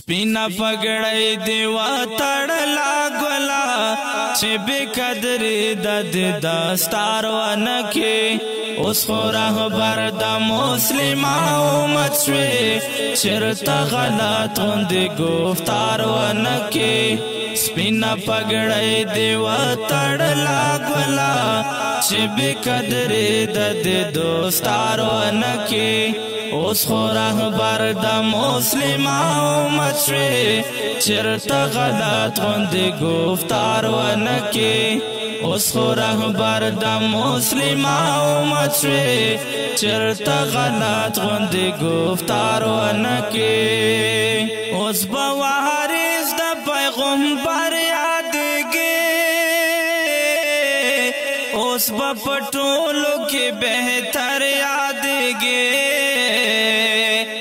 سپینا پګړی دی وتړلا ګلا چې به قدر د دستار ونکې اوس خو رهبر د مسلمان امت شوې چرته غلط غوندې گفتار ونکې سپینا پګړی دی وتړلا ګلا چې به قدر د دستار ونکې اوس خو رهبر د مسلمان امت شوې چرته غلط غوندې گفتار ونکې اوس خو رهبر د مسلمان امت شوې چرته غلط غوندې گفتار ونکې اوس به وارث د پیغمبر یادېږي اوس به په ټولو کې بهتر یادېږي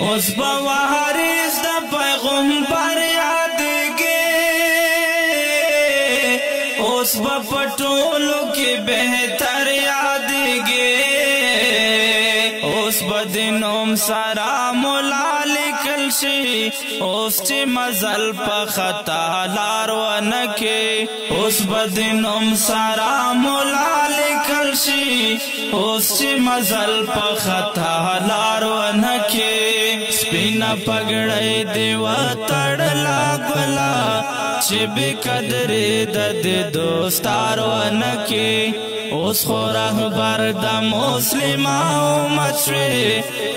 اوس به وارث د پیغمبر یادېږي اوس به په ټولو کې بهتر یادېږي اوس به د نوم سره مولا لیکل شي اوس چې مزل په خطا لار ونکې اوس به د نوم سره مولا لیکل شي اوس چې مزل په خطا لار ونکې سپینا پګړی دی وتړلا ګلا چې به قدر د دوستار ونکې اوس خو رهبر د مسلمان امت شوې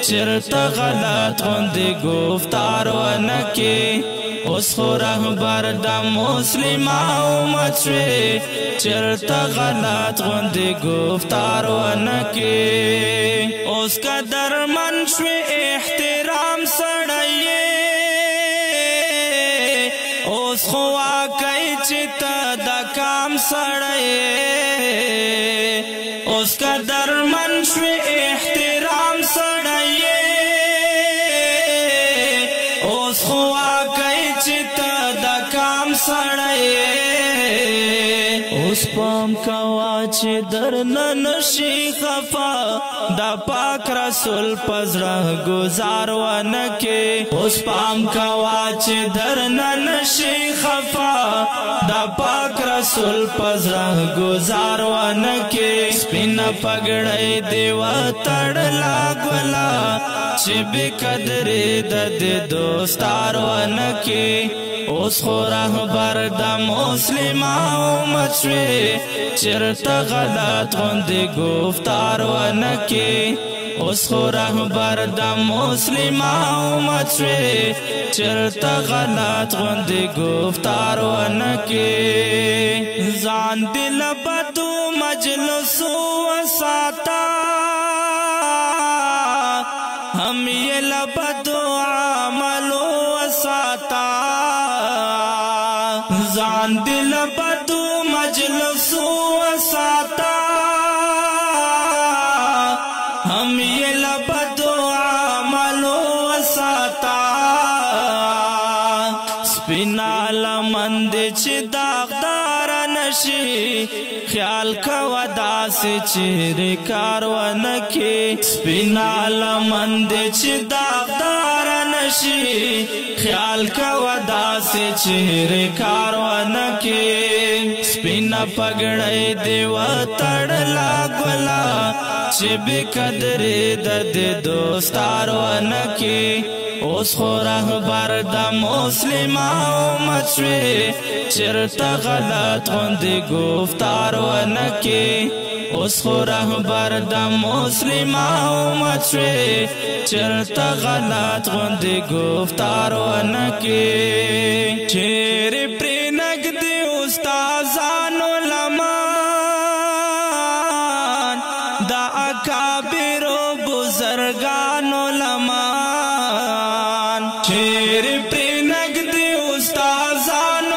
چرته غلط غوندې گفتار ونکې اوس خو رهبر د مسلمان امت شوې چرته غلط غوندې گفتار ونکې اوس قدرمن شوې احترام سړی اوس خو واقعي چې ته د کام سړی اوس قدرمن شوې احترام سړی اوس خو واقعي چې ته د کام سړی اوس پام کوا چې درنه نشي خفا دا پاک رسول پزړه گزار ونکې اوس پام کوا چې درنه نشي خفا دا پاک رسول پزړه گزار ونکې سپینا پګړی دی وتړلا ګلا چې به قدر د دوستار ونکې اوس خو رهبر د مسلمان امت شوې چرته غلط غوندې گفتار ونکې اوس خو رهبر د مسلمان امت شوې چرته غلط غوندې گفتار ونکې ځان دې له بدو مجلسو وساته هم یې له بدو عملو وساته ځان دې له بدو مجلسو وساته هم یې له بدو عملو وساته سپینا لمن دې چې داغدار نشي خیال کوه داسې چیرې کار ونکې سپینا لمن دې چې داغدار نشي خیال کوه داسې چیرې کار ونکې سپینا پګړی دی وتړلا ګلا چې به قدر د دوستار ونکې اوس خو رهبر د مسلمان امت شوې چرته غلط غوندې گفتار ونکې اوس خو رهبر د مسلمان امت شوې چرته غلط غوندې گفتار ونکې چیرې پرې نږدې استادان علمان د اکابرو بزرګان علمان چیرې پرې نږدې استادان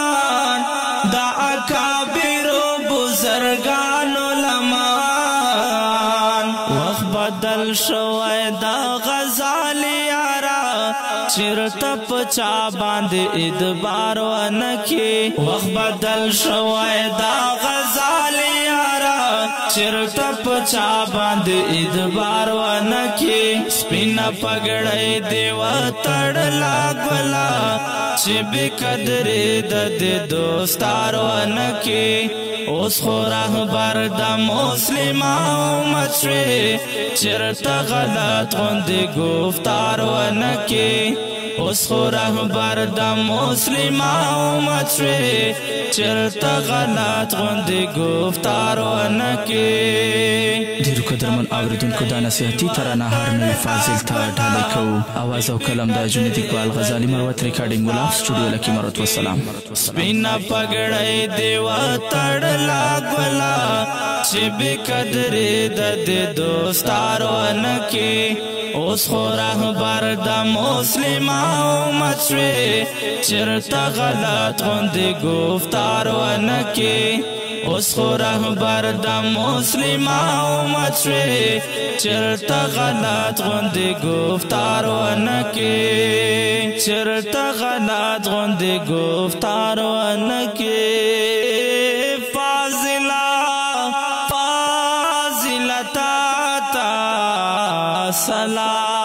علمان د اکابرو بزرګان علمان وخت بدل شوی د غزال یارا چرته پچا باندې ادبار ونکې وخت بدل شوی د غزال یارا چرتا پچا باندې ادبار ونکي سپینا پګړې دیوا تړلا ګلا چې به قدرې د دوستار ونکي اوس خو رهبر د مسلمان مچوي چرتا غلط غوندې گفتار ونکي اوس خو رهبر د مسلمان مچوي چرتا غلط غوندې گفتار ونکي ډیرو قدرمن اوریدونکو دا نصیحتي ترانه هر نوي فاضل ته ډالۍ کوو. اواز او قلم د جنید اقبال غزالي مروت ریکارډینګ ولا سټوډیو لکي مروت والسلام. سپینا پګړې دیوا تړلا ګلا چې به قدرې د دوستار ونکي اوس خو رهبر د مسلمان مچوي چرتا غلط غوندې گفتار ونکي اوس خو رهبر د مسلمان مچوي چرتا غلط غوندې گفتار ونکي چرتا غلط غوندې گفتار ونکي فاضلتا تا سلام